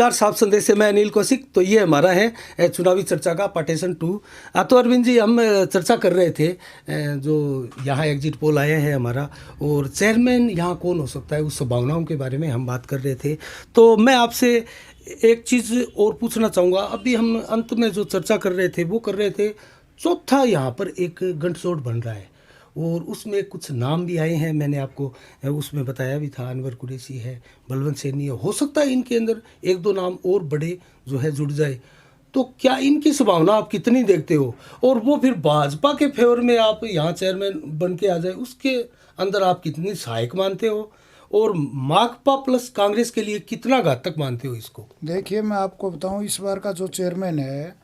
नमस्कार, साफ संदेश से मैं अनिल कौशिक। तो ये हमारा है चुनावी चर्चा का पार्टीशन 2। तो अरविंद जी, हम चर्चा कर रहे थे जो यहाँ एग्जिट पोल आया है हमारा, और चेयरमैन यहाँ कौन हो सकता है, उस संभावनाओं के बारे में हम बात कर रहे थे। तो मैं आपसे एक चीज़ और पूछना चाहूँगा। अभी हम अंत में जो चर्चा कर रहे थे वो कर रहे थे, चौथा यहाँ पर एक गठजोड़ बन रहा है और उसमें कुछ नाम भी आए हैं। मैंने आपको उसमें बताया भी था, अनवर कुरैशी है, बलवंत सैनी है, हो सकता है इनके अंदर एक दो नाम और बड़े जो है जुड़ जाए। तो क्या इनकी संभावना आप कितनी देखते हो, और वो फिर भाजपा के फेवर में आप यहाँ चेयरमैन बन के आ जाए, उसके अंदर आप कितनी सहायक मानते हो, और माकपा प्लस कांग्रेस के लिए कितना घातक मानते हो इसको? देखिए, मैं आपको बताऊं, इस बार का जो चेयरमैन है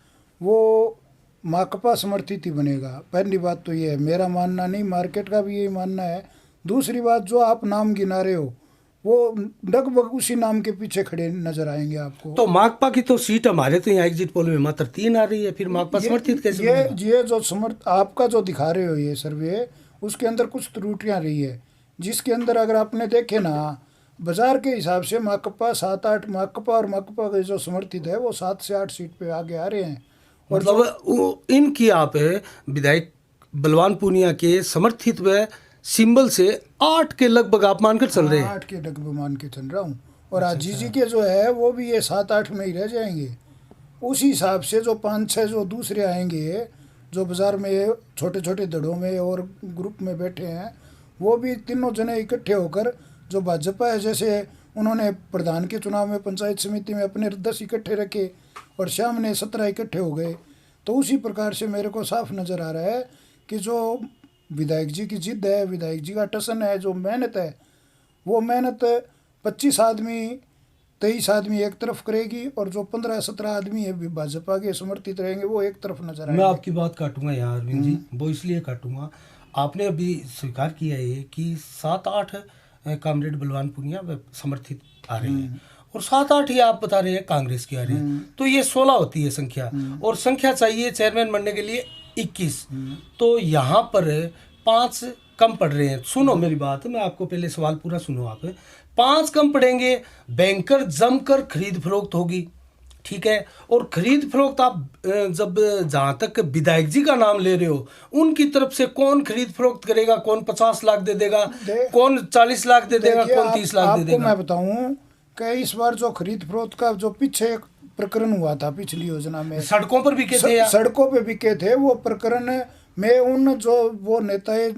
वो माकपा समर्थित ही बनेगा। पहली बात तो ये है, मेरा मानना नहीं, मार्केट का भी यही मानना है। दूसरी बात, जो आप नाम गिना रहे हो वो लगभग उसी नाम के पीछे खड़े नजर आएंगे आपको। तो माकपा की तो सीट हमारे तो यहाँ एग्जिट पोल में मात्र 3 आ रही है, फिर माकपा समर्थित कैसे बनेगा? ये जो आपका जो दिखा रहे हो ये सर्वे, उसके अंदर कुछ त्रुटियां रही है, जिसके अंदर अगर आपने देखे ना, बाजार के हिसाब से माकपा 7-8, माकपा और माकपा के जो समर्थित है वो 7 से 8 सीट पे आगे आ रहे हैं। और मतलब इनकी आप विधायक बलवान पूनिया के समर्थित व सिंबल से 8 के लगभग आप मानकर चल रहे हैं? 8 के लगभग मान के चल रहा हूँ। और आजीजी के जो है वो भी ये 7-8 में ही रह जाएंगे। उसी हिसाब से जो 5-6 जो दूसरे आएंगे, जो बाजार में छोटे छोटे धड़ों में और ग्रुप में बैठे हैं, वो भी तीनों जने इकट्ठे होकर, जो भाजपा है, जैसे उन्होंने प्रधान के चुनाव में पंचायत समिति में अपने 10 इकट्ठे रखे और शाम ने 17 इकट्ठे हो गए, तो उसी प्रकार से मेरे को साफ नज़र आ रहा है कि जो विधायक जी की जिद है, विधायक जी का टसन है, जो मेहनत है, वो मेहनत 25 आदमी 23 आदमी एक तरफ करेगी, और जो 15-17 आदमी है भाजपा के समर्थित रहेंगे वो एक तरफ नजर आएंगे। मैं आपकी बात काटूंगा यहाँ अरविंद जी, वो इसलिए काटूंगा, आपने अभी स्वीकार किया है कि 7-8 कामरेड बलवान पूनिया समर्थित आ रहे हैं, और 7-8 ही आप बता रहे हैं कांग्रेस की आ रही है, तो ये 16 होती है संख्या, और संख्या चाहिए चेयरमैन बनने के लिए 21। तो यहाँ पर 5 कम पड़ रहे हैं। सुनो मेरी बात, मैं आपको पहले सवाल पूरा सुनो। आप 5 कम पड़ेंगे, बैंकर जमकर खरीद फरोख्त होगी, ठीक है, और खरीद फरोख्त आप जब जहाँ तक विधायक जी का नाम ले रहे हो, उनकी तरफ से कौन खरीद फरोख्त करेगा? कौन 50 लाख दे देगा, कौन 40 लाख दे देगा, कौन 30 लाख दे देगा? मैं बताऊं कि इस बार जो खरीद फरोख्त का जो पीछे एक प्रकरण हुआ था पिछली योजना में, सड़कों पर बिके थे, सड़कों पे बिके थे, वो प्रकरण में उन जो वो नेताएं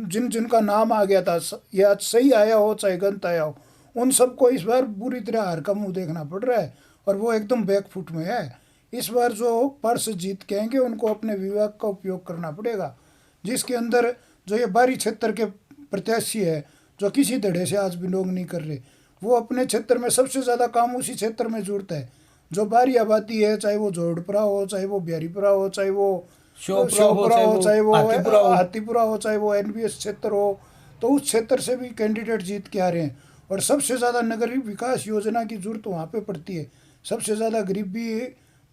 जिनका नाम आ गया था, या सही आया हो चाहे गलत आया हो, उन सबको इस बार बुरी तरह हार का मुंह देखना पड़ रहा है, और वो एकदम बैकफुट में है। इस बार जो पार्षद जीत के आएंगे उनको अपने विभाग का उपयोग करना पड़ेगा, जिसके अंदर जो ये बाहरी क्षेत्र के प्रत्याशी है, जो किसी धड़े से आज बिलोंग नहीं कर रहे, वो अपने क्षेत्र में सबसे ज़्यादा काम उसी क्षेत्र में जुड़ता है। जो बाहरी आबादी है, चाहे वो जोड़पुरा हो, चाहे वो बिहारीपुरा हो, चाहे वो श्योपुरा हो, चाहे वो हाथीपुरा हो, चाहे वो NBS क्षेत्र हो, तो उस क्षेत्र से भी कैंडिडेट जीत के आ रहे हैं। और सबसे ज़्यादा नगरीय विकास योजना की जरूरत वहाँ पे पड़ती है। सबसे ज़्यादा गरीबी,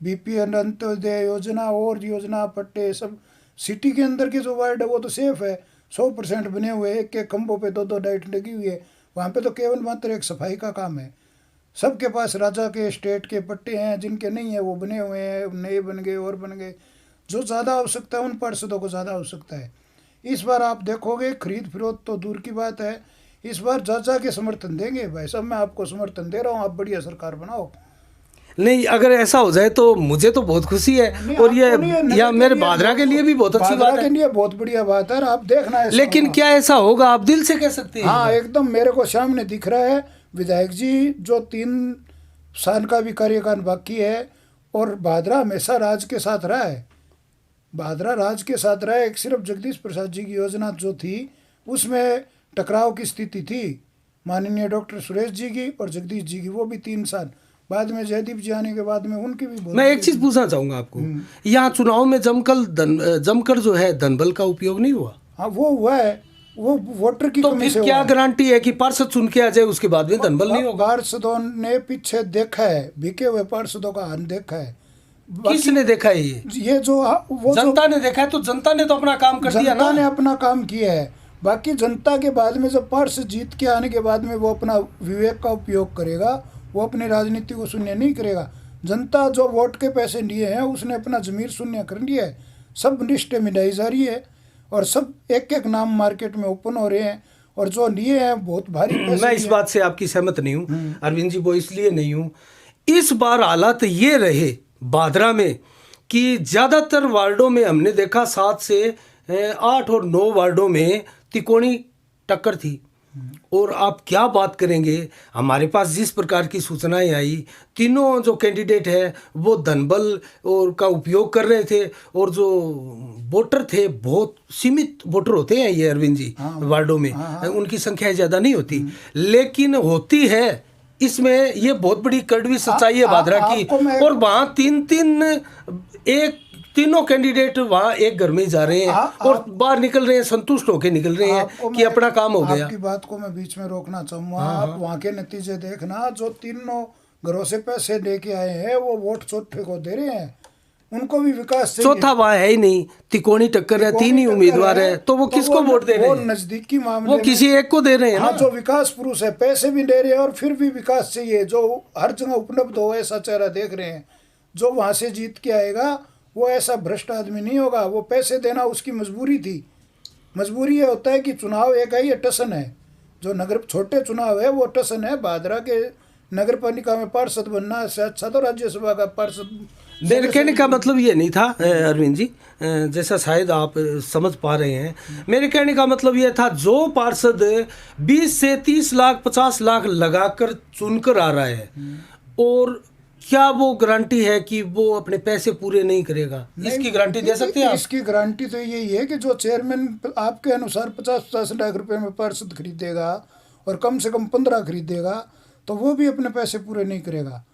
BPL अंत्योदय योजना और योजना पट्टे सब सिटी के अंदर के जो वार्ड है वो तो सेफ है, 100% बने हुए, एक एक खंभों पे 2-2 लाइट लगी हुई है। वहाँ पे तो केवल मात्र एक सफाई का काम है। सबके पास राजा के स्टेट के पट्टे हैं, जिनके नहीं है वो बने हुए हैं, नए बन गए और बन गए। जो ज़्यादा आवश्यकता है उन पार्षदों को ज़्यादा आवश्यकता है। इस बार आप देखोगे खरीद फरोख्त तो दूर की बात है, इस बार जा के समर्थन देंगे। भाई साहब, मैं आपको समर्थन दे रहा हूँ, आप बढ़िया सरकार बनाओ। नहीं, अगर ऐसा हो जाए तो मुझे तो बहुत खुशी है, और ये या मेरे भादरा के लिए भी बहुत अच्छी बात है, के लिए बहुत बढ़िया बात है। आप देखना है, लेकिन क्या ऐसा होगा, आप दिल से कह सकते हैं? हाँ, एकदम मेरे को सामने दिख रहा है। विधायक जी जो 3 साल का भी कार्यकाल बाकी है, और भादरा हमेशा राज के साथ रहा है, भादरा राज के साथ रहा है। एक सिर्फ जगदीश प्रसाद जी की योजना जो थी उसमें टकराव की स्थिति थी, माननीय डॉक्टर सुरेश जी की और जगदीश जी की, वो भी 3 साल बाद में जयदीप जी आने के बाद में उनकी भी। मैं एक चीज़ पूछना चाहूँगा आपको, यहाँ चुनाव में जमकर जो है धनबल का उपयोग नहीं हुआ? हाँ, वो हुआ है, वो वोटर की कमी से। क्या गारंटी है कि पार्षद चुन के आ जाए उसके बाद में धनबल नहीं होगा? पार्षदों ने पीछे देखा है, बिके हुए पार्षदों का हाल देखा है। किसने देखा है? ये जो वो जनता ने देखा है, तो जनता ने तो अपना काम कर दिया ना। जनता ने अपना काम किया है। बाकी जनता के बाद में जब पार्षद जीत के आने के बाद में वो अपना विवेक का उपयोग करेगा, वो अपनी राजनीति को शून्य नहीं करेगा। जनता जो वोट के पैसे लिए हैं उसने अपना ज़मीर शून्य कर लिया है। सब लिस्टें मिलाई जा रही है और सब एक एक नाम मार्केट में ओपन हो रहे हैं और जो लिए हैं बहुत भारी पैसे मैं इस बात से आपकी सहमत नहीं हूँ अरविंद जी, वो इसलिए नहीं हूँ, इस बार हालात ये रहे बादरा में कि ज़्यादातर वार्डों में हमने देखा 7 से 8 और 9 वार्डों में तिकोनी टक्कर थी। और आप क्या बात करेंगे, हमारे पास जिस प्रकार की सूचनाएं आई, तीनों जो कैंडिडेट है वो धनबल और का उपयोग कर रहे थे और जो वोटर थे बहुत सीमित वोटर होते हैं ये अरविंद जी। वार्डों में उनकी संख्या ज़्यादा नहीं होती, लेकिन होती है। इसमें ये बहुत बड़ी कड़वी सच्चाई है बादरा की। और वहाँ तीनों कैंडिडेट वहाँ एक घर में जा रहे हैं और बाहर निकल रहे हैं, संतुष्ट होकर निकल रहे हैं कि अपना काम हो गया। आपकी बात को मैं बीच में रोकना चाहूँगा। आप वहाँ के नतीजे देखना, जो तीनों घरों से पैसे लेके आए हैं वो वोट चौथे को दे रहे हैं, उनको भी विकास चाहिए। चौथा वहाँ है ही नहीं, तिकोनी टक्कर है, 3 ही उम्मीदवार है, तो वो किसको वोट दे रहे हैं? वो नजदीकी मामले वो किसी एक को दे रहे हैं ना। जो विकास पुरुष है, पैसे भी दे रहे हैं और फिर भी विकास चाहिए, जो हर जगह उपलब्ध हो ऐसा चेहरा देख रहे हैं। जो वहाँ से जीत के आएगा वो ऐसा भ्रष्ट आदमी नहीं होगा। वो पैसे देना उसकी मजबूरी थी। मजबूरी ये होता है कि चुनाव एक है, ये टसन है। जो नगर छोटे चुनाव है वो टसन है। बादरा के नगर पालिका में पार्षद बनना से अच्छा तो राज्यसभा का पार्षद। मेरे कहने का मतलब ये नहीं था अरविंद जी, जैसा शायद आप समझ पा रहे हैं। मेरे कहने का मतलब ये था, जो पार्षद 20 से 30 लाख 50 लाख लगाकर चुनकर आ रहा है, और क्या वो गारंटी है कि वो अपने पैसे पूरे नहीं करेगा? इसकी गारंटी दे सकते हैं आप? इसकी गारंटी तो यही है कि जो चेयरमैन आपके अनुसार 50-50 लाख रुपए में पार्षद खरीदेगा और कम से कम 15 खरीदेगा, तो वो भी अपने पैसे पूरे नहीं करेगा।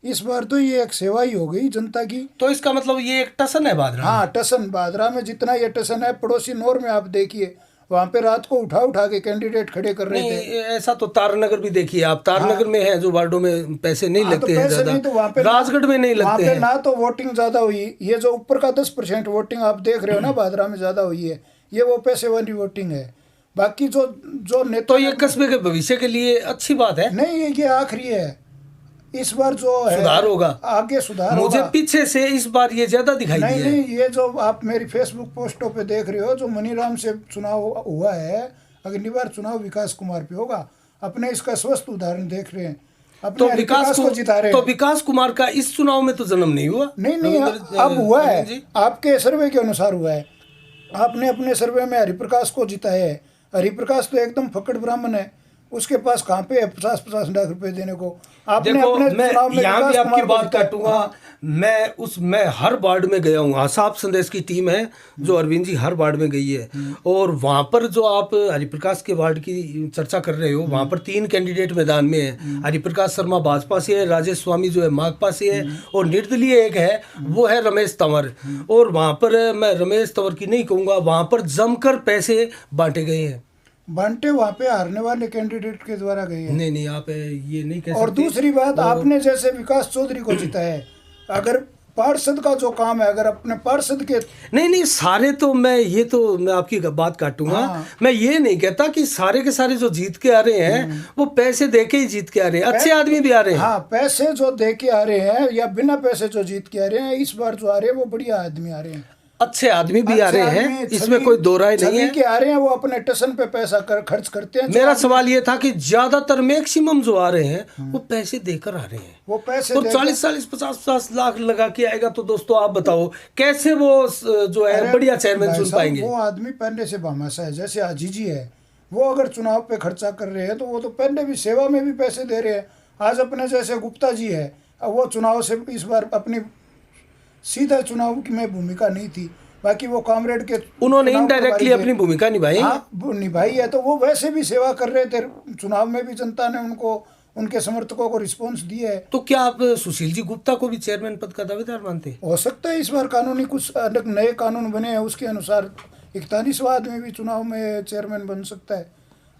इस बार तो ये एक सेवा ही हो गई जनता की। तो इसका मतलब ये एक टसन है बादरा। हाँ, टसन। बादरा में जितना ये टसन है, पड़ोसी नौर में आप देखिए, वहाँ पे रात को उठा के कैंडिडेट खड़े कर रहे थे। ऐसा तो तारनगर भी देखिए आप, तारनगर में है जो वार्डों में पैसे नहीं लगते हैं ज्यादा, तो वहाँ पे राजगढ़ में नहीं लगते हैं। ना तो वोटिंग ज्यादा हुई, ये जो ऊपर का 10% वोटिंग आप देख रहे हो ना बादरा में ज्यादा हुई है, ये वो पैसे वाली वोटिंग है। बाकी जो नेता, तो ये कस्बे के भविष्य के लिए अच्छी बात है। नहीं, ये आखिरी है। इस बार जो है सुधार होगा, आगे सुधार मुझे होगा। पीछे से इस बार ये ज्यादा दिखाई दिया है। नहीं, ये जो आप मेरी फेसबुक पोस्टों पे देख रहे हो, जो मनीराम से चुनाव हुआ है, अगली बार चुनाव विकास कुमार पे होगा। अपने इसका स्वस्थ उदाहरण देख रहे हैं, अपने विकास को जिता रहे हैं। तो विकास कुमार का इस चुनाव में तो जन्म नहीं हुआ। नहीं, अब हुआ है, आपके सर्वे के अनुसार हुआ है। आपने अपने सर्वे में हरिप्रकाश को जिताया है। हरिप्रकाश तो एकदम फकड़ ब्राह्मण है, उसके पास कहाँ पे है 50-50 लाख रुपए देने को। आपने देखो, अपने मैं चुनाव में यहाँ भी आपकी बात काटूंगा। हाँ। मैं हर वार्ड में गया हूँ। आसाप संदेश की टीम है जो अरविंद जी हर वार्ड में गई है, और वहाँ पर जो आप हरिप्रकाश के वार्ड की चर्चा कर रहे हो, वहाँ पर 3 कैंडिडेट मैदान में है। हरिप्रकाश शर्मा भाजपा से है, राजेश स्वामी जो है माकपा से है, और निर्दलीय एक है, वो है रमेश तंवर। और वहाँ पर मैं रमेश तंवर की नहीं कहूँगा, वहाँ पर जमकर पैसे बांटे गए हैं। बांटे वहाँ पे हारने वाले कैंडिडेट के द्वारा गई है। नहीं, आप ये नहीं कह सकते। और दूसरी बात, आपने जैसे विकास चौधरी को जिता है, अगर पार्षद का जो काम है, अगर अपने पार्षद के नहीं सारे तो मैं आपकी बात काटूंगा। हाँ। मैं ये नहीं कहता कि सारे के सारे जो जीत के आ रहे हैं वो पैसे दे के ही जीत के आ रहे हैं, अच्छे आदमी भी आ रहे हैं। हाँ, पैसे जो दे के आ रहे हैं या बिना पैसे जो जीत के आ रहे हैं, इस बार जो आ रहे हैं वो बढ़िया आदमी आ रहे हैं, अच्छे आदमी भी आ रहे हैं, इसमें कोई दो राय नहीं है। के आ रहे हैं, वो अपने टसन पे पैसा खर्च करते हैं। मेरा सवाल ये था कि ज्यादातर मैक्सिमम जो आ रहे हैं वो पैसे देकर आ रहे हैं, वो पैसे और 40-40 50-50 लाख लगा के आएगा। तो दोस्तों आप बताओ कैसे वो जो है बढ़िया चेयरमैन चुन पाएंगे? वो आदमी पहले से भामाशा है। जैसे आजीजी है, वो अगर चुनाव पे खर्चा कर रहे हैं तो वो तो पहले भी सेवा में भी पैसे दे रहे हैं। आज अपने जैसे गुप्ता जी है, वो चुनाव से इस बार अपनी सीधा चुनाव में भूमिका नहीं थी, बाकी वो कॉमरेड के उन्होंने इनडायरेक्टली अपनी भूमिका निभाई। हाँ, निभाई है, तो वो वैसे भी सेवा कर रहे थे। चुनाव में भी जनता ने उनको, उनके समर्थकों को रिस्पॉन्स दिया है। तो क्या आप सुशील जी गुप्ता को भी चेयरमैन पद का दावेदार मानते हैं? हो सकता है इस बार कानूनी कुछ अलग नए कानून बने हैं, उसके अनुसार 41वां आदमी भी चुनाव में चेयरमैन बन सकता है।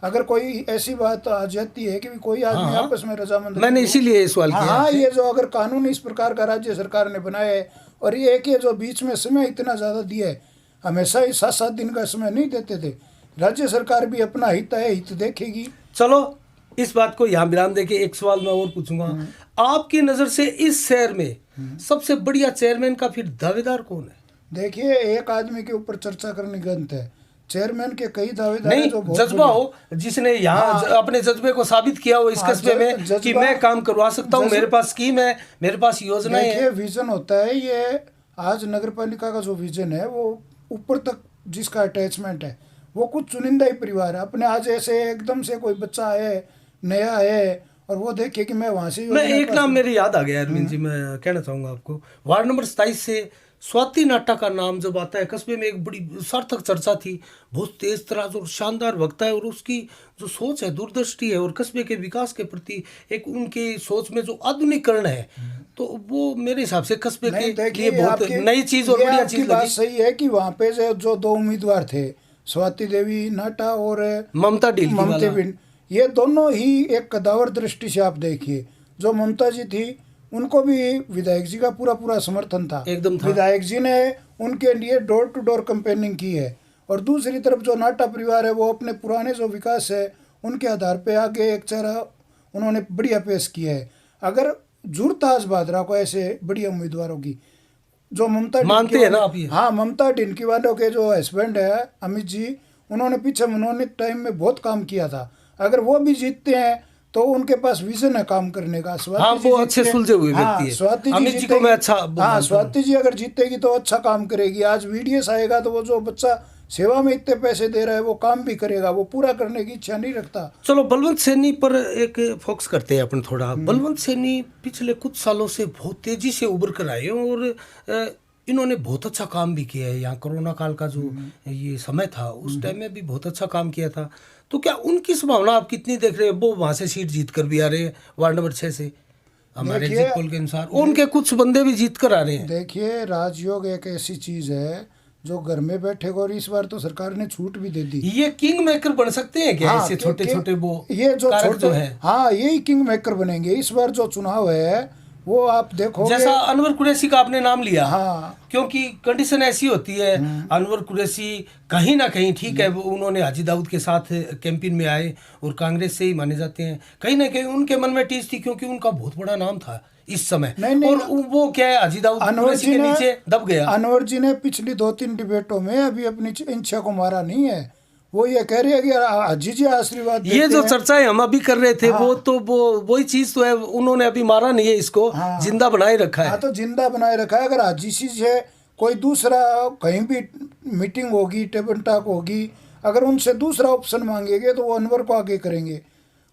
अगर कोई ऐसी बात आ जाती है कि कोई आदमी आपस में रजामंद, मैंने इसीलिए सवाल किया। हाँ, ये जो अगर कानून इस प्रकार का राज्य सरकार ने बनाया है, और ये एक जो बीच में समय इतना ज़्यादा दिया है, हमेशा ही 7-7 दिन का समय नहीं देते थे। राज्य सरकार भी अपना हित है, हित देखेगी। चलो इस बात को यहाँ विराम देके एक सवाल मैं और पूछूंगा, आपकी नज़र से इस शहर में सबसे बढ़िया चेयरमैन का फिर दावेदार कौन है? देखिए, एक आदमी के ऊपर चर्चा करनी गलत है। चेयरमैन के कई दावेदार हैं नहीं, जो बहुत जज्बा बढ़िया- हो जिसने यहाँ हाँ। अपने जज्बे को साबित किया हो इस हाँ, कस्बे में कि जज्बा- मैं काम करवा सकता हूँ, मेरे पास स्कीम है, मेरे पास योजनाएं देखिए, हैं। विजन होता है ये। आज नगर पालिका का जो विजन है वो ऊपर तक जिसका अटैचमेंट है वो कुछ चुनिंदा ही परिवार है। अपने आज ऐसे एकदम से कोई बच्चा आए, नया है, और वो देखे कि मैं वहाँ से मैं योजना एक पास नाम कर- मेरे याद आ गया अरविंद जी, मैं कहना चाहूंगा आपको, वार्ड नंबर 27 से स्वाति नाटा का नाम जब आता है, कस्बे में एक बड़ी सार्थक चर्चा थी। बहुत तेज तराज और शानदार वक्ता है, और उसकी जो सोच है, दूरदृष्टि है, और कस्बे के विकास के प्रति एक उनकी सोच में जो आधुनिकीकरण है, तो वो मेरे हिसाब से कस्बे नहीं, के देखिए, लिए बहुत आपकी- नई चीज और ये बढ़िया आपकी चीज बात लगी। सही है कि वहाँ पे जो दो उम्मीदवार थे, स्वाति देवी नाटा और ममता डील ममता बिन, ये दोनों ही एक कदावर दृष्टि से आप देखिए। जो ममता जी थी उनको भी विधायक जी का पूरा पूरा समर्थन था, एकदम था। विधायक जी ने उनके लिए डोर टू डोर कैंपेनिंग की है। और दूसरी तरफ जो नाटा परिवार है वो अपने पुराने जो विकास है उनके आधार पे आगे एक चेहरा उन्होंने बढ़िया पेश किया है। अगर जरूरत आज भादरा को ऐसे बढ़िया उम्मीदवारों की, जो ममता मानते हैं ना आप ये? हाँ, ममता डिनकी वालों के जो हस्बैंड है अमित जी, उन्होंने पीछे मनोनीत टाइम में बहुत काम किया था। अगर वो भी जीतते हैं तो उनके पास विजन है काम करने का। स्वाति हाँ, जी वो अच्छे जीतते- सुलझे हुए हाँ, व्यक्ति है। स्वाति अमित जी को जीतेगी- मैं अच्छा हाँ, मानता हूँ। स्वाति जी अगर जीतेगी तो अच्छा काम करेगी। आज वीडीएस आएगा तो वो जो बच्चा सेवा में इतने पैसे दे रहा है वो काम भी करेगा, वो पूरा करने की इच्छा नहीं रखता। चलो बलवंत सैनी पर एक फोकस करते हैं अपन थोड़ा। बलवंत सैनी पिछले कुछ सालों से बहुत तेजी से उभर कर आए हैं, और इन्होंने बहुत अच्छा काम भी किया है। यहाँ कोरोना काल का जो ये समय था उस टाइम में भी बहुत अच्छा काम किया था। तो क्या उनकी संभावना आप कितनी देख रहे हैं? वो वहाँ से सीट जीत कर भी आ रहे हैं, वार्ड नंबर 6 से हमारे देखिए- एग्जिट पोल के अनुसार, और उनके कुछ बंदे भी जीत कर आ रहे हैं। देखिए, राजयोग एक ऐसी चीज है जो घर में बैठे को, और इस बार तो सरकार ने छूट भी दे दी। ये किंग मेकर बन सकते हैं क्या? हाँ, ऐसे छोटे छोटे वो ये जो कारक छोटे जो है, हाँ, यही किंग मेकर बनेंगे। इस बार जो चुनाव है वो आप देखोगे, जैसा अनवर कुरैशी का आपने नाम लिया, हाँ, क्योंकि कंडीशन ऐसी होती है, अनवर कुरैशी कहीं ना कहीं ठीक है, वो उन्होंने हाजी दाऊद के साथ कैंपेन में आए और कांग्रेस से ही माने जाते हैं, कहीं ना कहीं उनके मन में टीस थी क्योंकि उनका बहुत बड़ा नाम था इस समय। नहीं, और वो क्या है, हाजी दाऊद अनवर कुरैशी जी के ने नीचे दब गया। अनवर जी ने पिछली 2-3 डिबेटों में अभी अपनी इच्छा को मारा नहीं है। वो ये कह रहे हैं कि हाजी जी आशीर्वाद ये देते जो हैं। चर्चाएं हम अभी कर रहे थे, हाँ। वो तो वही चीज तो है, उन्होंने अभी मारा नहीं है इसको, हाँ। जिंदा बनाए रखा है। हाँ, तो जिंदा बनाए रखा है। अगर हाजी जी से कोई दूसरा कहीं भी मीटिंग होगी, टेबल टॉक होगी, अगर उनसे दूसरा ऑप्शन मांगेंगे तो वो अनवर को आगे करेंगे।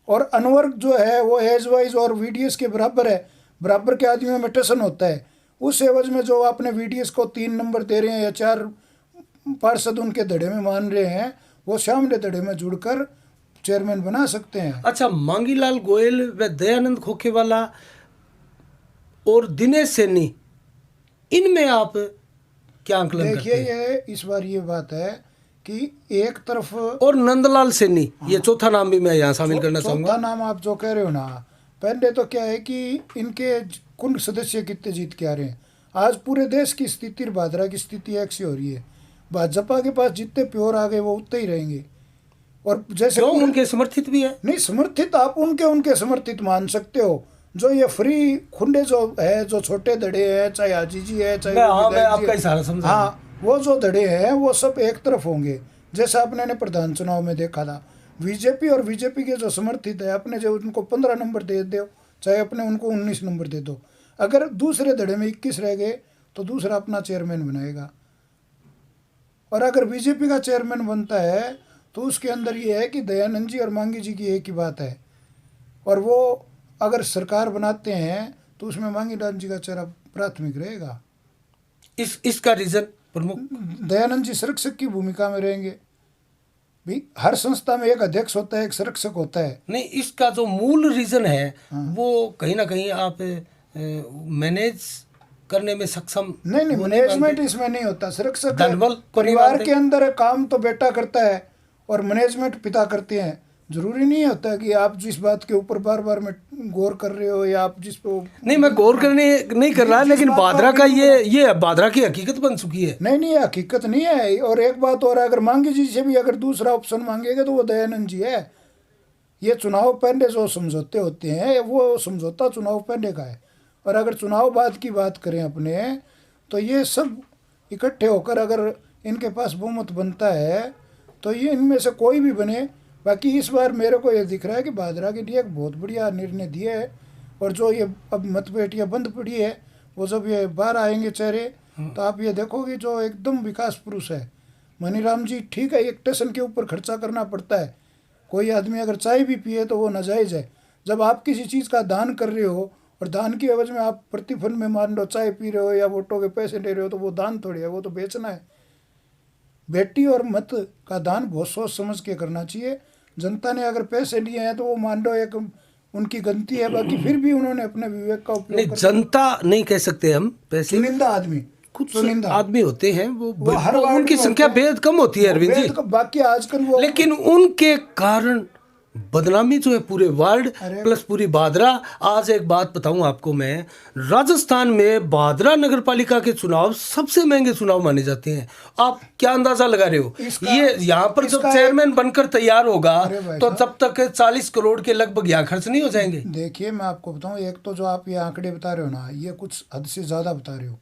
और अनवर जो है वो एज वाइज और वीडीएस के बराबर है, बराबर के आदमियों में टसन होता है। उस एवज में जो आपने वीडीएस को 3 नंबर दे रहे हैं या 4 पार्षद उनके धड़े में मान रहे हैं, वो सामने धड़े में जुड़कर चेयरमैन बना सकते हैं। अच्छा, मांगीलाल गोयल व दयानंद खोखेवाला और दिनेश सैनी, इनमें आप क्या आंकलन करते देखिए, हैं? ये इस बार ये बात है कि एक तरफ और नंदलाल सैनी, ये चौथा नाम भी मैं यहाँ शामिल करना चाहूंगा। चौथा नाम आप जो कह रहे हो ना, पहले तो क्या है कि इनके कुल सदस्य कितने जीत के आ रहे हैं। आज पूरे देश की स्थिति, भादरा की स्थिति एक सी हो रही है। भाजपा के पास जितने प्योर आ गए वो उतने ही रहेंगे। और जैसे क्यों, उनके समर्थित भी है? नहीं, समर्थित आप उनके समर्थित मान सकते हो। जो ये फ्री खुंडे जो है, जो छोटे धड़े हैं, चाहे हाजी जी है, चाहे वो मैं विधायक जी आपका है, इशारा समझा। हाँ, वो जो धड़े हैं वो सब एक तरफ होंगे। जैसा आपने प्रधान चुनाव में देखा था, बीजेपी और बीजेपी के जो समर्थित है, अपने जो उनको 15 नंबर दे दो, चाहे अपने उनको 19 नंबर दे दो, अगर दूसरे धड़े में 21 रह गए तो दूसरा अपना चेयरमैन बनाएगा। और अगर बीजेपी का चेयरमैन बनता है तो उसके अंदर ये है कि दयानंद जी और मांगी जी की एक ही बात है। और वो अगर सरकार बनाते हैं तो उसमें मांगी लाल जी का चेहरा प्राथमिक रहेगा। इसका रीजन प्रमुख, दयानंद जी संरक्षक की भूमिका में रहेंगे। भी हर संस्था में एक अध्यक्ष होता है, एक संरक्षक होता है। नहीं, इसका जो मूल रीजन है वो कहीं ना कहीं आप मैनेज करने में सक्षम नहीं, वो मैनेजमेंट मानते? इसमें नहीं होता। संरक्षक धनबल को नहीं परिवार मानते? के अंदर काम तो बेटा करता है और मैनेजमेंट पिता करते हैं। जरूरी नहीं होता कि आप जिस बात के ऊपर बार बार में गौर कर रहे हो या आप जिस पे नहीं, मैं गौर करने नहीं कर रहा, जिस लेकिन बात पर बादरा का नहीं ये बादरा की हकीकत बन चुकी है। नहीं, ये हकीकत नहीं है। और एक बात और, अगर मांगी जी से भी अगर दूसरा ऑप्शन मांगेगा तो वो दयानंद जी है। ये चुनाव पहले जो समझौते होते हैं वो समझौता चुनाव पहले का है। और अगर चुनाव बाद की बात करें अपने, तो ये सब इकट्ठे होकर अगर इनके पास बहुमत बनता है तो ये इनमें से कोई भी बने। बाकी इस बार मेरे को ये दिख रहा है कि भादरा के लिए एक बहुत बढ़िया निर्णय दिया है। और जो ये अब मतपेटियाँ बंद पड़ी है, वो जब ये बाहर आएंगे चेहरे, तो आप ये देखोगे जो एकदम विकास पुरुष है मनीराम जी। ठीक है, एक स्टेशन के ऊपर खर्चा करना पड़ता है, कोई आदमी अगर चाय भी पिए तो वो नाजायज़ है। जब आप किसी चीज़ का दान कर रहे हो और दान की एवज में आप प्रतिफल में मान लो चाय पी रहे हो या वोटों के पैसे ले रहे हो, तो वो दान थोड़ी है, वो तो बेचना है। बेटी और मत का दान बहुत सोच समझ के करना चाहिए। जनता ने अगर पैसे लिए हैं तो वो मान लो एक उनकी गलती है, बाकी फिर भी उन्होंने अपने विवेक का नहीं, उपयोग जनता नहीं कह सकते हम, पैसे चुनिंदा आदमी, कुछ चुनिंदा आदमी होते हैं, वो हर वार्ड उनकी में संख्या होते हैं। बेहद कम होती है अरविंद जी, बाकी आजकल वो लेकिन उनके कारण बदनामी जो है पूरे वर्ल्ड अरे प्लस पूरी भादरा। आज एक बात बताऊं आपको मैं, राजस्थान में भादरा नगर पालिका के चुनाव सबसे महंगे चुनाव माने जाते हैं। आप क्या अंदाजा लगा रहे हो? ये यहाँ पर जब चेयरमैन बनकर तैयार होगा तो तब तक 40 करोड़ के लगभग यहाँ खर्च नहीं हो जाएंगे? देखिए मैं आपको बताऊं, एक तो जो आप ये आंकड़े बता रहे हो ना, ये कुछ हद से ज़्यादा बता रहे हो।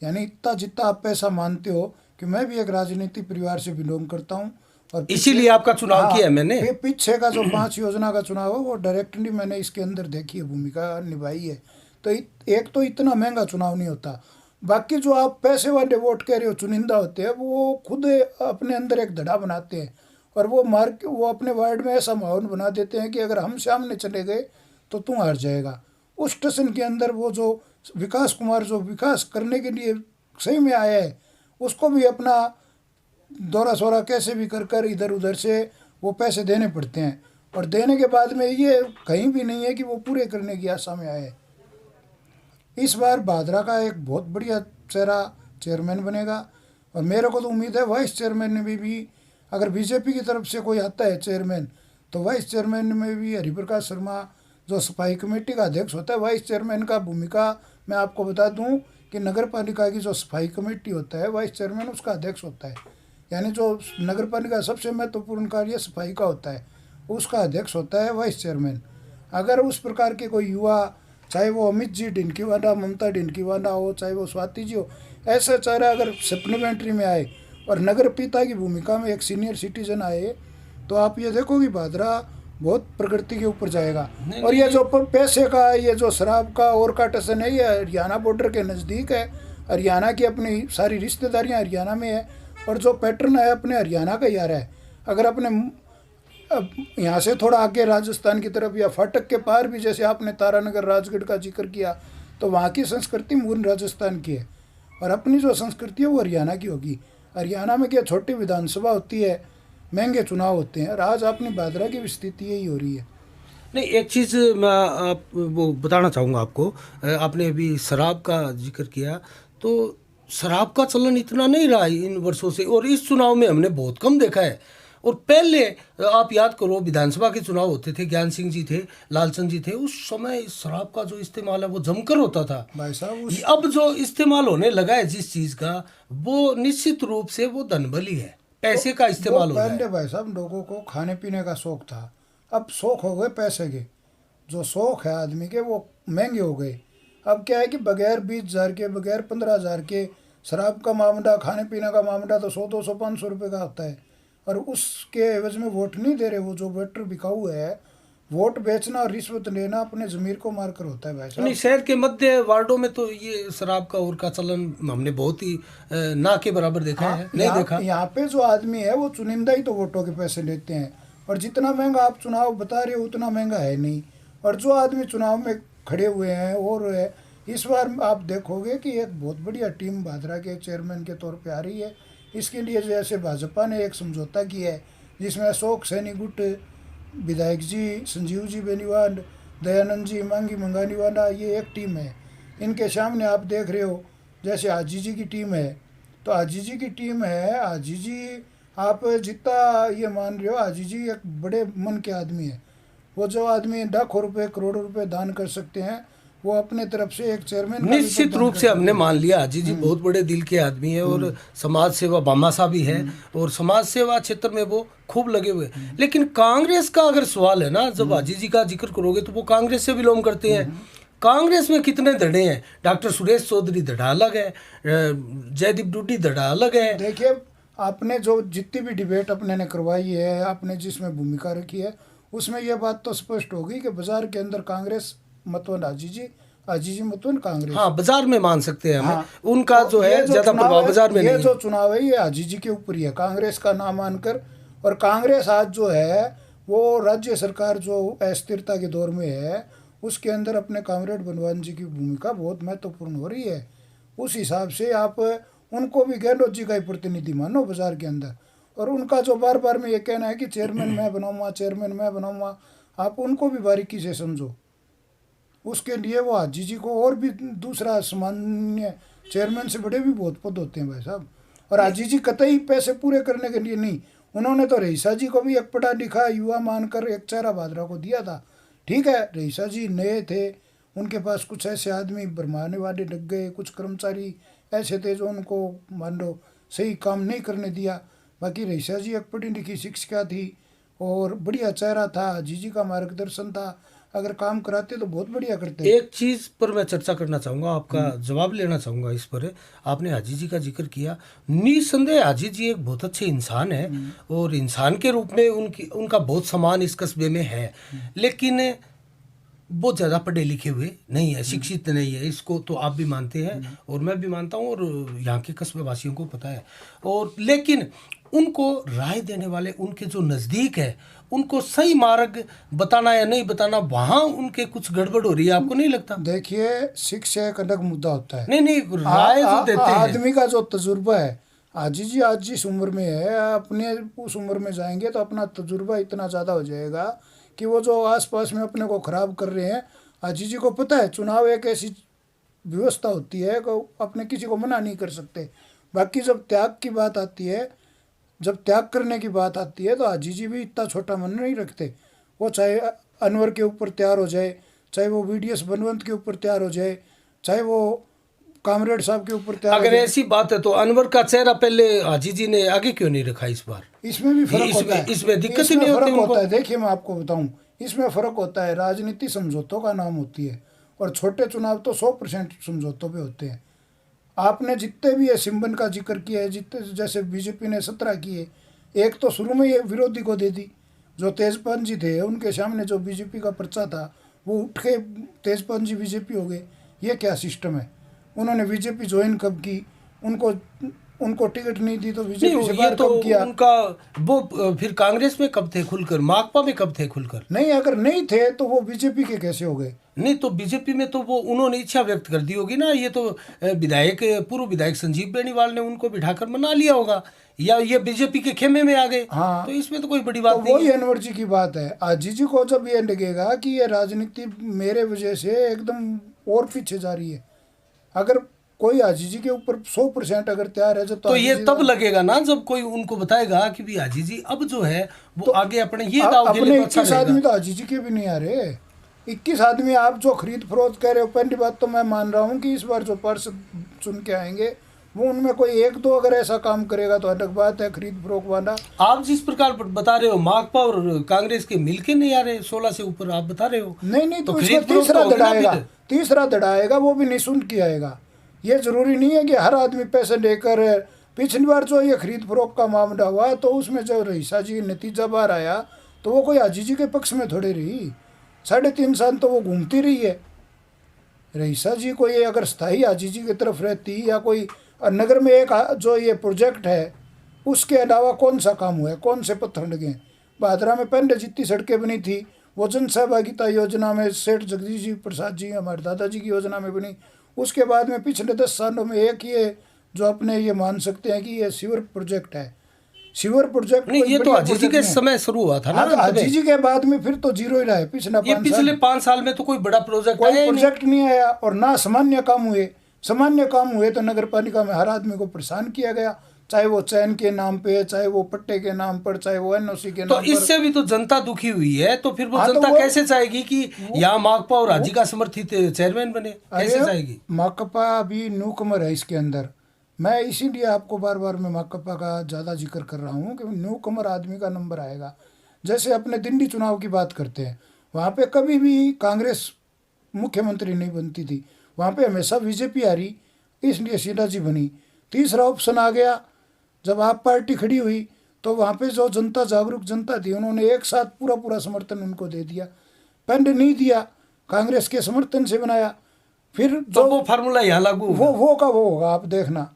यानी इतना जितना आप पैसा मानते हो, कि मैं भी एक राजनीतिक परिवार से बिलोंग करता हूँ और इसीलिए आपका चुनाव किया है मैंने। पीछे का जो 5 योजना का चुनाव है वो डायरेक्टली मैंने इसके अंदर देखी है, भूमिका निभाई है। तो एक तो इतना महंगा चुनाव नहीं होता। बाकी जो आप पैसे वाले वोट कह रहे हो चुनिंदा होते हैं, वो खुद अपने अंदर एक धड़ा बनाते हैं और वो अपने वार्ड में ऐसा माहौल बना देते हैं कि अगर हम सामने चले गए तो तू हार जाएगा। उस स्टेशन के अंदर वो जो विकास कुमार जो विकास करने के लिए सही में आया है, उसको भी अपना दौरा सोरा कैसे भी कर कर इधर उधर से वो पैसे देने पड़ते हैं। और देने के बाद में ये कहीं भी नहीं है कि वो पूरे करने की आशा में आए। इस बार भादरा का एक बहुत बढ़िया चेहरा चेयरमैन बनेगा और मेरे को तो उम्मीद है वाइस चेयरमैन में भी अगर बीजेपी की तरफ से कोई आता है चेयरमैन, तो वाइस चेयरमैन में भी हरिप्रकाश शर्मा जो सफाई कमेटी का अध्यक्ष होता है, वाइस चेयरमैन का भूमिका मैं आपको बता दूं कि नगर पालिका की जो सफाई कमेटी होता है, वाइस चेयरमैन उसका अध्यक्ष होता है। यानी जो नगर पालिका सबसे महत्वपूर्ण कार्य सफाई का होता है, उसका अध्यक्ष होता है वाइस चेयरमैन। अगर उस प्रकार के कोई युवा, चाहे वो अमित जी ढिनकीवाला, ममता ढिनकीवाला हो, चाहे वो स्वाति जी हो, ऐसा चेहरा अगर सप्लीमेंट्री में आए और नगर पिता की भूमिका में एक सीनियर सिटीजन आए, तो आप ये देखो कि भादरा बहुत प्रगति के ऊपर जाएगा। और ये जो पैसे का, ये जो शराब का और का टसन है, ये हरियाणा बॉर्डर के नज़दीक है। हरियाणा की अपनी सारी रिश्तेदारियाँ हरियाणा में है और जो पैटर्न है अपने हरियाणा का ही आ रहा है। अगर अपने यहाँ से थोड़ा आगे राजस्थान की तरफ या फाटक के पार भी, जैसे आपने तारानगर राजगढ़ का जिक्र किया, तो वहाँ की संस्कृति मूल राजस्थान की है और अपनी जो संस्कृति है वो हरियाणा की होगी। हरियाणा में क्या छोटी विधानसभा होती है, महंगे चुनाव होते हैं, और आज अपनी भादरा की स्थिति यही हो रही है। नहीं, एक चीज़ मैं आप वो बताना चाहूँगा आपको। आपने अभी शराब का जिक्र किया, तो शराब का चलन इतना नहीं रहा इन वर्षों से और इस चुनाव में हमने बहुत कम देखा है। और पहले आप याद करो, विधानसभा के चुनाव होते थे, ज्ञान सिंह जी थे, लालचंद जी थे, उस समय शराब का जो इस्तेमाल है वो जमकर होता था। भाई साहब अब जो इस्तेमाल होने लगा है जिस चीज़ का, वो निश्चित रूप से वो धनबली है, पैसे का इस्तेमाल हो रहा है। पहले भाई साहब लोगों को खाने पीने का शौक था, अब शौक हो गए पैसे के। जो शौक है आदमी के वो महंगे हो गए। अब क्या है कि बगैर 20,000 के, बगैर 15,000 के शराब का मामला, खाने पीने का मामला तो 100, 200, 500 रुपये का होता है और उसके एवज में वोट नहीं दे रहे। वो जो वोटर बिकाऊ है, वोट बेचना और रिश्वत लेना अपने ज़मीर को मार कर होता है भाई साहब। नहीं, शहर के मध्य वार्डों में तो ये शराब का और का चलन हमने बहुत ही ना के बराबर देखा है, नहीं देखा। यहाँ पे जो आदमी है वो चुनिंदा ही तो वोटों के पैसे लेते हैं और जितना महंगा आप चुनाव बता रहे हो उतना महंगा है नहीं। और जो आदमी चुनाव में खड़े हुए हैं और है, इस बार आप देखोगे कि एक बहुत बढ़िया टीम भादरा के चेयरमैन के तौर पे आ रही है। इसके लिए जैसे भाजपा ने एक समझौता किया है जिसमें अशोक सैनी गुट, विधायक जी, संजीव जी बेनीवाल, दयानंद जी मांगी मंगानीवाला, ये एक टीम है। इनके सामने आप देख रहे हो जैसे आजी जी की टीम है, तो आजी जी की टीम है। आजी जी आप जितना ये मान रहे हो, आजी जी एक बड़े मन के आदमी है। वो जो आदमी लाखों रुपए, करोड़ों रुपए दान कर सकते हैं, वो अपने तरफ से एक चेयरमैन का भी निश्चित प्रदान रूप कर से हमने सकते मान लिया अजीत जी बहुत बड़े दिल के आदमी है और समाज सेवा भामाशाह भी है और समाज सेवा क्षेत्र में वो खूब लगे हुए लेकिन कांग्रेस का अगर सवाल है ना, जब अजीत जी का जिक्र करोगे तो वो कांग्रेस से बिलोंग करते हैं। कांग्रेस में कितने धड़े हैं? डॉक्टर सुरेश चौधरी धड़ा अलग है, जयदीप डूडी धड़ा अलग है। देखिए, आपने जो जितनी भी डिबेट अपने ने करवाई है, आपने जिसमें भूमिका रखी है, उसमें यह बात तो स्पष्ट होगी कि बाजार के अंदर कांग्रेस मतवन अजीत जी मतवन कांग्रेस। हाँ, बाजार में मान सकते हैं हमें। हाँ, उनका तो जो है ये जो ज्यादा चुनाव प्रभाव है, बाजार में ये नहीं जो है। चुनाव है ये अजीत जी के ऊपर ही है, कांग्रेस का नाम मानकर। और कांग्रेस आज जो है वो राज्य सरकार जो अस्थिरता के दौर में है, उसके अंदर अपने कामरेड बनवान जी की भूमिका बहुत महत्वपूर्ण हो रही है। उस हिसाब से आप उनको भी गहलोत जी का ही प्रतिनिधि मानो बाजार के अंदर। और उनका जो बार बार में ये कहना है कि चेयरमैन मैं बनाऊंगा, चेयरमैन मैं बनाऊंगा, आप उनको भी बारीकी से समझो। उसके लिए वो हाजी जी को और भी दूसरा सामान्य चेयरमैन से बड़े भी बहुत पद होते हैं भाई साहब। और हाजी जी कतई पैसे पूरे करने के लिए नहीं, उन्होंने तो रईसा जी को भी एक पढ़ा लिखा युवा मानकर एक चेहरा भादरा को दिया था। ठीक है, रईसा जी नए थे, उनके पास कुछ ऐसे आदमी भरमाने वाले लग गए, कुछ कर्मचारी ऐसे थे जो उनको मान लो सही काम नहीं करने दिया। बाकी रईसा जी एक पढ़ी लिखी शिक्षिका थी और बढ़िया चेहरा था, हाजी जी का मार्गदर्शन था, अगर काम कराते तो बहुत बढ़िया करते। एक चीज पर मैं चर्चा करना चाहूंगा, आपका जवाब लेना चाहूंगा इस पर। आपने हाजी जी का जिक्र किया, निसंदेह हाजी जी एक बहुत अच्छे इंसान है और इंसान के रूप में उनका बहुत सम्मान इस कस्बे में है, लेकिन बहुत ज़्यादा पढ़े लिखे हुए नहीं है, शिक्षित नहीं है। इसको तो आप भी मानते हैं और मैं भी मानता हूँ और यहाँ के कस्बे वासियों को पता है। और लेकिन उनको राय देने वाले उनके जो नज़दीक है, उनको सही मार्ग बताना या नहीं बताना, वहाँ उनके कुछ गड़बड़ हो रही है, आपको नहीं लगता? देखिए, शिक्षा एक अलग मुद्दा होता है। नहीं, राय जो देते हैं, आदमी का जो तजुर्बा है, हाजी जी आज जिस उम्र में है, अपने उस उम्र में जाएंगे तो अपना तजुर्बा इतना ज़्यादा हो जाएगा कि वो जो आसपास में अपने को ख़राब कर रहे हैं, हाजी जी को पता है चुनाव एक ऐसी व्यवस्था होती है कि अपने किसी को मना नहीं कर सकते। बाकी जब त्याग की बात आती है, जब त्याग करने की बात आती है, तो हाजी जी भी इतना छोटा मन नहीं रखते। वो चाहे अनवर के ऊपर तैयार हो जाए, चाहे वो VDS बनवंत के ऊपर तैयार हो जाए, चाहे वो कामरेड साहब के ऊपर तैयार अगर ऐसी बात है तो अनवर का चेहरा पहले हाजी जी ने आगे क्यों नहीं रखा इस बार? इसमें भी फर्क होता है, इसमें दिक्कत ही नहीं फर्क होती होता है। देखिए, मैं आपको बताऊं, इसमें फ़र्क होता है। राजनीति समझौतों का नाम होती है और छोटे चुनाव तो 100% समझौतों पे होते हैं। आपने जितने भी ये सिम्बन का जिक्र किया है, जितने जैसे बीजेपी ने 17 किए, एक तो शुरू में ये विरोधी को दे दी, जो तेजपाल जी थे उनके सामने जो बीजेपी का पर्चा था वो उठ के तेजपाल जी बीजेपी हो गए। ये क्या सिस्टम है? उन्होंने बीजेपी ज्वाइन कब की? उनको टिकट नहीं दी तो बीजेपी से बाहर कब किया? उनका वो फिर कांग्रेस में कब थे खुलकर, माकपा में कब थे खुलकर? नहीं, अगर नहीं थे तो वो बीजेपी के कैसे हो गए? नहीं तो बीजेपी में तो वो उन्होंने इच्छा व्यक्त कर दी होगी ना। ये तो पूर्व विधायक संजीव बेनीवाल ने उनको बिठाकर मना लिया होगा, या ये बीजेपी के खेमे में आ गए। हाँ, तो इसमें तो कोई बड़ी बात तो नहीं वही है। अनवर जी की बात है। आजी जी को जब ये लगेगा कि ये राजनीति मेरे वजह से एकदम और पीछे जा रही है, अगर कोई हाजी जी के ऊपर 100% अगर तैयार है तो ये तब लगेगा ना जब कोई उनको बताएगा कि भी हाजी जी अब जो है वो तो आगे अपने ये दाव खेले अपने तो अच्छा 21 आदमी तो हाजी जी के भी नहीं आ रहे। 21 आदमी आप जो खरीद फरोख्त कह रहे हो, पहली बात तो मैं मान रहा हूँ कि इस बार जो पार्षद चुन के आएंगे वो उनमें कोई एक दो अगर ऐसा काम करेगा तो अलग बात है, खरीद फरोख्त वाला। आप जिस प्रकार बता रहे हो माकपा और कांग्रेस के मिलके नहीं आ रहे 16 से ऊपर, आप बता रहे हो। नहीं तो इसका तीसरा दड़ा आएगा, वो भी निःशुल्क ही आएगा। ये जरूरी नहीं है कि हर आदमी पैसे लेकर। पिछली बार जो ये खरीद फरोख्त का मामला हुआ तो उसमें जब रईसा जी नतीजा बाहर आया तो वो कोई हाजी जी के पक्ष में थोड़ी रही। 3.5 साल तो वो घूमती रही है। रईसा जी को ये अगर स्थायी हाजी जी की तरफ रहती, या कोई नगर में एक जो ये प्रोजेक्ट है उसके अलावा कौन सा काम हुआ है, कौन से पत्थर लगे? भादरा में पहले जितनी सड़कें बनी थी वो जन सहभागिता योजना में सेठ जगदीश जी प्रसाद जी हमारे दादाजी की योजना में बनी। उसके बाद में पिछले 10 सालों में एक ये जो अपने ये मान सकते हैं कि ये सीवर प्रोजेक्ट है। सीवर प्रोजेक्ट नहीं, ये तो हाजी जी के समय शुरू हुआ था ना। हाजी जी के बाद में फिर तो जीरो ही रहा है पिछले 5 साल में तो कोई बड़ा प्रोजेक्ट नहीं आया और ना सामान्य काम हुए। सामान्य काम हुए तो नगर पालिका में हर आदमी को परेशान किया गया। चाहे वो चैन के नाम पे, चाहे वो पट्टे के नाम पर, चाहे वो एनओसी के तो नाम पर। इससे भी तो जनता दुखी हुई है, तो फिर वो हाँ, तो जनता वो- कैसे चाहेगी कि यहाँ माकपा और हाजी का समर्थित चेयरमैन बने, कैसे चाहेगी? माकपा अभी न्यूकमर है इसके अंदर। मैं इसीलिए आपको बार बार मैं माकपा का ज़्यादा जिक्र कर रहा हूँ कि न्यूकमर आदमी का नंबर आएगा। जैसे अपने दिल्ली चुनाव की बात करते हैं, वहाँ पे कभी भी कांग्रेस मुख्यमंत्री नहीं बनती थी, वहाँ पे हमेशा बीजेपी आ रही, इसलिए शीला जी बनी। तीसरा ऑप्शन आ गया जब आप पार्टी खड़ी हुई, तो वहाँ पे जो जनता, जागरूक जनता थी, उन्होंने एक साथ पूरा पूरा समर्थन उनको दे दिया। पहले नहीं दिया, कांग्रेस के समर्थन से बनाया, फिर तो जो वो फार्मूला यहाँ लागू होगा। वो का वो होगा। आप देखना,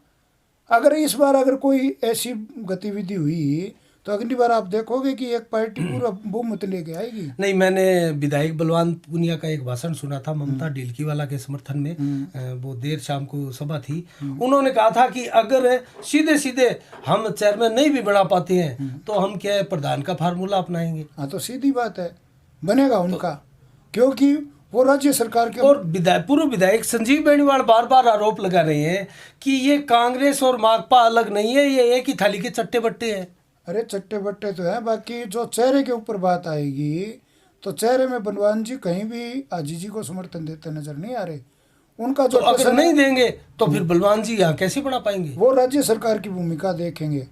अगर इस बार अगर कोई ऐसी गतिविधि हुई तो अगली बार आप देखोगे कि एक पार्टी पूरा बहुमत लेके आएगी। नहीं, मैंने विधायक बलवान पुनिया का एक भाषण सुना था ममता ढिलकीवाला के समर्थन में। वो देर शाम को सभा थी। उन्होंने कहा था कि अगर सीधे सीधे हम चेयरमैन नहीं भी बना पाते हैं तो हम क्या है, प्रधान का फार्मूला अपनाएंगे। हाँ, तो सीधी बात है, बनेगा उनका, क्योंकि वो राज्य सरकार के। और पूर्व विधायक संजीव बेनीवाल बार बार आरोप लगा रहे हैं कि ये कांग्रेस और माकपा अलग नहीं है, ये एक ही थाली के चट्टे बट्टे हैं। अरे चट्टे बट्टे तो है, बाकी जो चेहरे के ऊपर बात आएगी तो चेहरे में बलवान जी कहीं भी आजी जी को समर्थन देते नजर नहीं आ रहे। उनका तो जो अगर नहीं देंगे तो फिर बलवान जी यहाँ कैसे बना पाएंगे? वो राज्य सरकार की भूमिका देखेंगे।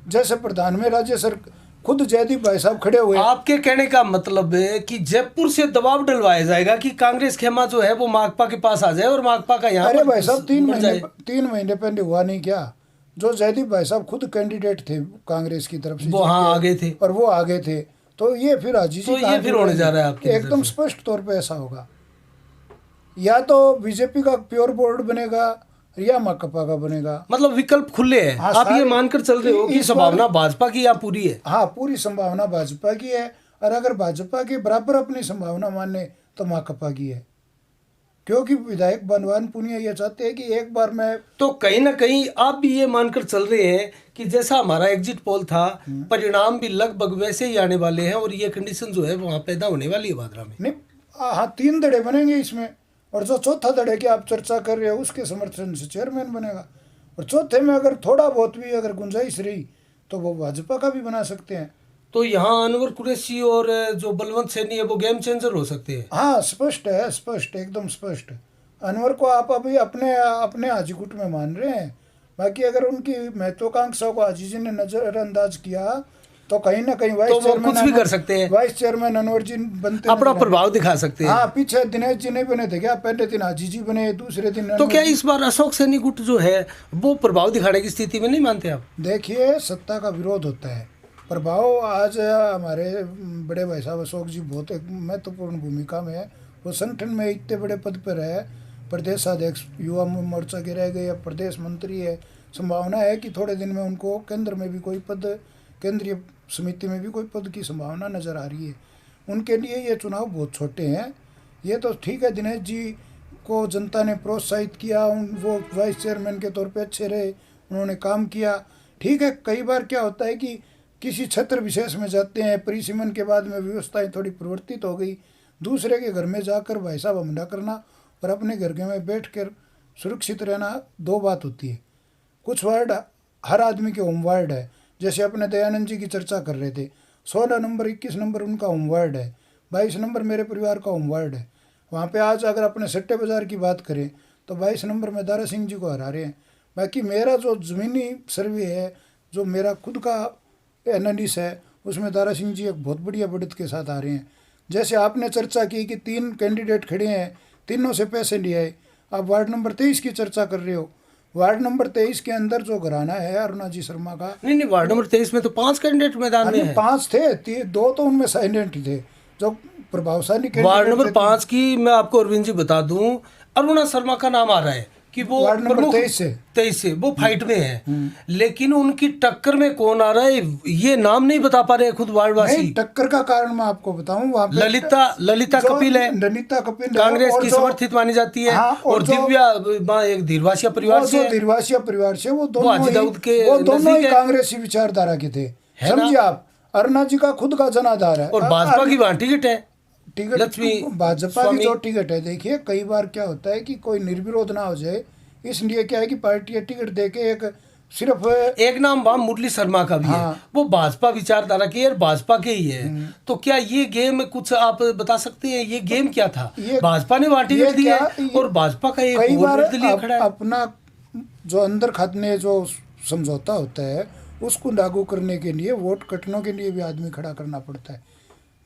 जैसे प्रधान में राज्य सरकार खुद जयदीप भाई साहब खड़े हुए। आपके कहने का मतलब है कि जयपुर से दबाव डलवाया जाएगा कि कांग्रेस खेमा जो है वो माकपा के पास आ जाए और माकपा का यहाँ अरे भाई साहब, बढ़ जाए। 3 महीने पहले हुआ नहीं क्या, जो जयदीप भाई साहब खुद कैंडिडेट थे कांग्रेस की तरफ से, वो हाँ आगे थे, और वो आगे थे, तो ये फिर आजी जी तो ये फिर होने जा रहा है आपके एकदम स्पष्ट तौर पे ऐसा होगा। या तो बीजेपी का प्योर बोर्ड बनेगा या माकपा का बनेगा। मतलब विकल्प खुले हैं। हाँ, आप ये मानकर चल रहे हो कि संभावना भाजपा की या पूरी है? हाँ, पूरी संभावना भाजपा की है, और अगर भाजपा के बराबर अपनी संभावना माने तो माकपा की है, क्योंकि विधायक बलवान पुनिया ये चाहते हैं कि एक बार मैं। तो कहीं ना कहीं आप भी ये मानकर चल रहे हैं कि जैसा हमारा एग्जिट पोल था, परिणाम भी लगभग वैसे ही आने वाले हैं और ये कंडीशन जो है वहाँ पैदा होने वाली है भादरा में। नहीं, हाँ, 3 धड़े बनेंगे इसमें, और जो चौथा धड़े की आप चर्चा कर रहे हो उसके समर्थन से चेयरमैन बनेगा, और चौथे में अगर थोड़ा बहुत भी अगर गुंजाइश रही तो वो भाजपा का भी बना सकते हैं। तो यहाँ अनवर कुरैशी और जो बलवंत सैनी है वो गेम चेंजर हो सकते हैं। हाँ, स्पष्ट है, स्पष्ट, एकदम स्पष्ट। अनवर को आप अभी अपने अपने हाजीकुट में मान रहे हैं, बाकी अगर उनकी महत्वाकांक्षा को हाजी जी ने नजरअंदाज किया तो कहीं ना कहीं वाइस चेयरमैन कुछ भी कर सकते हैं। वाइस चेयरमैन अनवर जी बनते, अपना प्रभाव दिखा सकते हैं। हाँ, पीछे दिनेश जी नहीं बने थे क्या, पहले दिन हाजी जी बने, दूसरे दिन तो क्या इस बार अशोक सैनी गुट जो है वो प्रभाव दिखाने की स्थिति में नहीं मानते आप? देखिए, सत्ता का विरोध होता है, प्रभाव आज हमारे बड़े भाई साहब अशोक जी बहुत एक महत्वपूर्ण भूमिका में है। वो संगठन में इतने बड़े पद पर है, प्रदेशाध्यक्ष युवा मोर्चा के रह गए, प्रदेश मंत्री है। संभावना है कि थोड़े दिन में उनको केंद्र में भी कोई पद, केंद्रीय समिति में भी कोई पद की संभावना नज़र आ रही है। उनके लिए ये चुनाव बहुत छोटे हैं। ये तो ठीक है, दिनेश जी को जनता ने प्रोत्साहित किया, वो वाइस चेयरमैन के तौर पे अच्छे रहे, उन्होंने काम किया, ठीक है। कई बार क्या होता है कि किसी क्षेत्र विशेष में जाते हैं, परिसीमन के बाद में व्यवस्थाएं थोड़ी परिवर्तित हो गई, दूसरे के घर में जाकर भाई साहब हमला करना और अपने घर में बैठ कर सुरक्षित रहना, दो बात होती है। कुछ वार्ड हर आदमी के होम वार्ड है, जैसे अपने दयानंद जी की चर्चा कर रहे थे, 16 नंबर 21 नंबर उनका होम वार्ड है, 22 नंबर मेरे परिवार का होम वार्ड है। वहाँ पे आज अगर अपने सट्टे बाज़ार की बात करें तो 22 नंबर में दारा सिंह जी को हरा रहे हैं। बाकी मेरा जो ज़मीनी सर्वे है, जो मेरा खुद का एनालिसिस है, उसमें दारा सिंह जी एक बहुत बढ़िया बढ़त के साथ आ रहे हैं। जैसे आपने चर्चा की कि 3 कैंडिडेट खड़े हैं, तीनों से पैसे लिए आए, आप वार्ड नंबर 23 की चर्चा कर रहे हो। वार्ड नंबर 23 के अंदर जो घराना है अरुणा जी शर्मा का, नहीं, वार्ड नंबर 23 में तो 5 कैंडिडेट मैदान में हैं। 5 थे, 2 तो उनमें साइलेंट थे जो प्रभावशाली। वार्ड नंबर 5 की मैं आपको अरविंद जी बता दूं, अरुणा शर्मा का नाम आ रहा है कि वो वार्ड नंबर 23 से वो फाइट में है, लेकिन उनकी टक्कर में कौन आ रहा है ये नाम नहीं बता पा रहे खुद वार्डवासी। टक्कर का कारण मैं आपको बताऊं, वहाँ पे ललिता कपिल है, ललिता कपिल कांग्रेस की समर्थित मानी जाती है। हाँ, और दिव्या एक धीरवासिया परिवार से, धीरवासिया परिवार से, वो दोनों ही कांग्रेसी विचारधारा के थे, समझिए आप। अरुणा जी का खुद का जनाधार है, और भाजपा की वहाँ टिकट है, टिकट भाजपा की जो टिकट है। देखिए, कई बार क्या होता है कि कोई निर्विरोध ना हो जाए, इसलिए क्या है कि पार्टियां टिकट देके एक सिर्फ एक नाम वहाँ मुरली शर्मा का भी है, हाँ। वो भाजपा विचारधारा के और भाजपा के ही है। तो क्या ये गेम कुछ आप बता सकते हैं, ये गेम क्या था? भाजपा ने वहाँ टिकट दिया है और भाजपा का एक कई बार निर्दलीय खड़ा है। अपना जो अंदर खाने जो समझौता होता है उसको लागू करने के लिए वोट कटने के लिए भी आदमी खड़ा करना पड़ता है।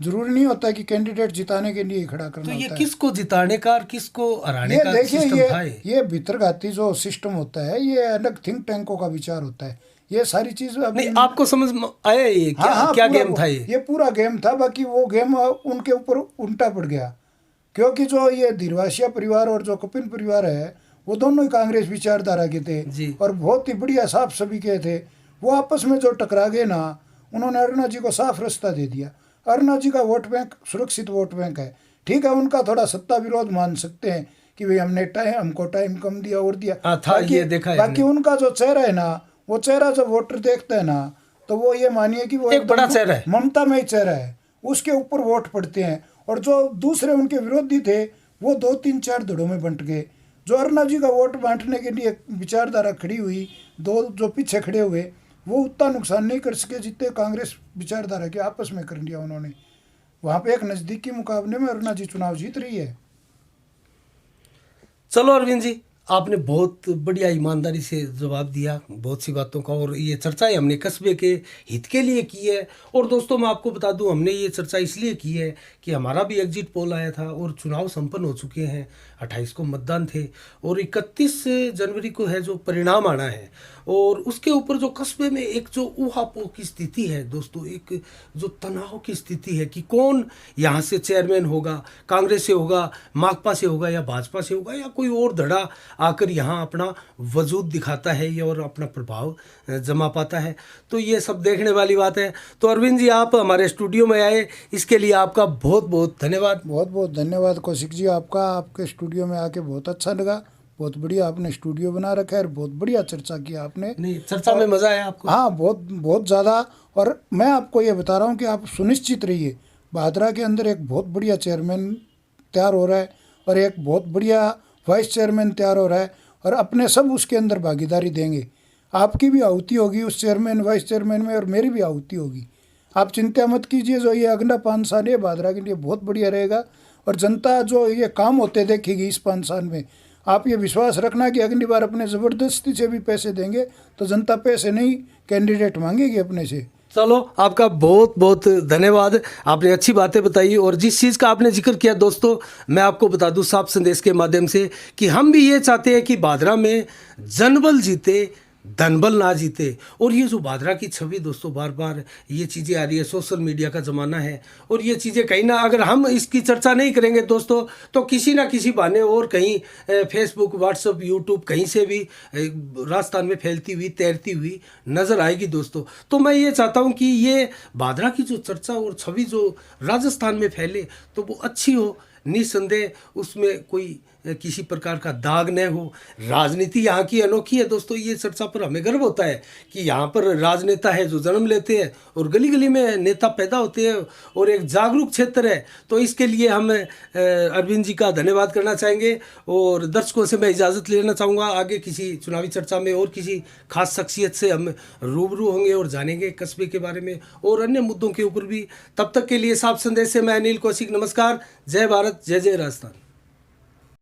जरूरी नहीं होता कि कैंडिडेट जिताने के लिए ही खड़ा करना तो ये होता है। किसको जिताने का और किसको हराने ये का देखिए, सिस्टम था ये भीतरघाती जो सिस्टम होता है, ये अलग थिंक टैंकों का विचार होता है। ये सारी चीज नहीं, आपको समझ में आया ये क्या, हाँ, क्या पूरा गेम था ये? ये पूरा गेम था। बाकी वो गेम उनके ऊपर उल्टा पड़ गया, क्योंकि जो ये धीरवासिया परिवार और जो कपिल परिवार है वो दोनों ही कांग्रेस विचारधारा के थे जी। और बहुत ही बढ़िया साफ सभी के थे। वो आपस में जो टकरा गए ना, उन्होंने अरुणा जी को साफ रास्ता दे दिया। अरुणा जी का वोट बैंक सुरक्षित वोट बैंक है। ठीक है, उनका थोड़ा सत्ता विरोध मान सकते हैं कि भाई हमको टाइम कम दिया और दिया। था, ये देखा है बाकी उनका जो चेहरा है ना, वो चेहरा जब वोटर देखता है ना, तो वो ये मानिए कि वो एक बड़ा चेहरा है, ममता में ही चेहरा है, उसके ऊपर वोट पड़ते हैं। और जो दूसरे उनके विरोधी थे वो 2-3-4 धड़ों में बंट गए। जो अरुणा जी का वोट बांटने के लिए विचारधारा खड़ी हुई, दो जो पीछे खड़े हुए, वो उतना नुकसान नहीं कर सके जितने कांग्रेस विचारधारा के आपस में कर लिया उन्होंने। वहाँ पे एक नज़दीकी मुकाबले में अरुणा जी चुनाव जीत रही है। चलो अरविंद जी, आपने बहुत बढ़िया ईमानदारी से जवाब दिया बहुत सी बातों का, और ये चर्चाएं हमने कस्बे के हित के लिए की है। और दोस्तों मैं आपको बता दूं, हमने ये चर्चा इसलिए की है कि हमारा भी एग्जिट पोल आया था और चुनाव संपन्न हो चुके हैं। 28 को मतदान थे और 31 जनवरी को है जो परिणाम आना है। और उसके ऊपर जो कस्बे में एक जो ऊहापोह की स्थिति है दोस्तों, एक जो तनाव की स्थिति है कि कौन यहाँ से चेयरमैन होगा, कांग्रेस से होगा, माकपा से होगा या भाजपा से होगा, या कोई और धड़ा आकर यहाँ अपना वजूद दिखाता है या और अपना प्रभाव जमा पाता है। तो ये सब देखने वाली बात है। तो अरविंद जी, आप हमारे स्टूडियो में आए, इसके लिए आपका बहुत बहुत धन्यवाद। बहुत बहुत धन्यवाद कौशिक जी आपका। आपके स्टूडियो में आके बहुत अच्छा लगा। बहुत बढ़िया आपने स्टूडियो बना रखा है और बहुत बढ़िया चर्चा किया आपने। नहीं, चर्चा में मजा आया आपको? हाँ, बहुत बहुत ज़्यादा। और मैं आपको ये बता रहा हूँ कि आप सुनिश्चित रहिए, भादरा के अंदर एक बहुत बढ़िया चेयरमैन तैयार हो रहा है और एक बहुत बढ़िया वाइस चेयरमैन तैयार हो रहा है, और अपने सब उसके अंदर भागीदारी देंगे। आपकी भी आहुति होगी उस चेयरमैन वाइस चेयरमैन में, और मेरी भी आहुति होगी। आप चिंता मत कीजिए। जो ये अगला 5 साल है भादरा के लिए बहुत बढ़िया रहेगा, और जनता जो ये काम होते देखेगी इस 5 साल में, आप ये विश्वास रखना कि अगली बार अपने ज़बरदस्ती से भी पैसे देंगे तो जनता पैसे नहीं कैंडिडेट मांगेगी अपने से। चलो, आपका बहुत बहुत धन्यवाद। आपने अच्छी बातें बताई, और जिस चीज़ का आपने जिक्र किया दोस्तों, मैं आपको बता दूं साफ संदेश के माध्यम से कि हम भी ये चाहते हैं कि भादरा में जनबल जीते, धनबल ना जीते। और ये जो भादरा की छवि दोस्तों, बार बार ये चीज़ें आ रही है, सोशल मीडिया का ज़माना है, और ये चीज़ें कहीं ना, अगर हम इसकी चर्चा नहीं करेंगे दोस्तों, तो किसी ना किसी बहाने और कहीं फेसबुक, व्हाट्सएप, यूट्यूब कहीं से भी राजस्थान में फैलती हुई, तैरती हुई नज़र आएगी दोस्तों। तो मैं ये चाहता हूँ कि ये भादरा की जो चर्चा और छवि जो राजस्थान में फैले, तो वो अच्छी हो, निसंदेह उसमें कोई किसी प्रकार का दाग न हो। राजनीति यहाँ की अनोखी है दोस्तों। ये चर्चा पर हमें गर्व होता है कि यहाँ पर राजनेता है जो जन्म लेते हैं और गली गली में नेता पैदा होते हैं, और एक जागरूक क्षेत्र है। तो इसके लिए हम अरविंद जी का धन्यवाद करना चाहेंगे, और दर्शकों से मैं इजाज़त लेना चाहूँगा। आगे किसी चुनावी चर्चा में और किसी खास शख्सियत से हम रूबरू होंगे और जानेंगे कस्बे के बारे में और अन्य मुद्दों के ऊपर भी। तब तक के लिए साफ संदेश से मैं अनिल कौशिक, नमस्कार। जय भारत, जय जय राजस्थान।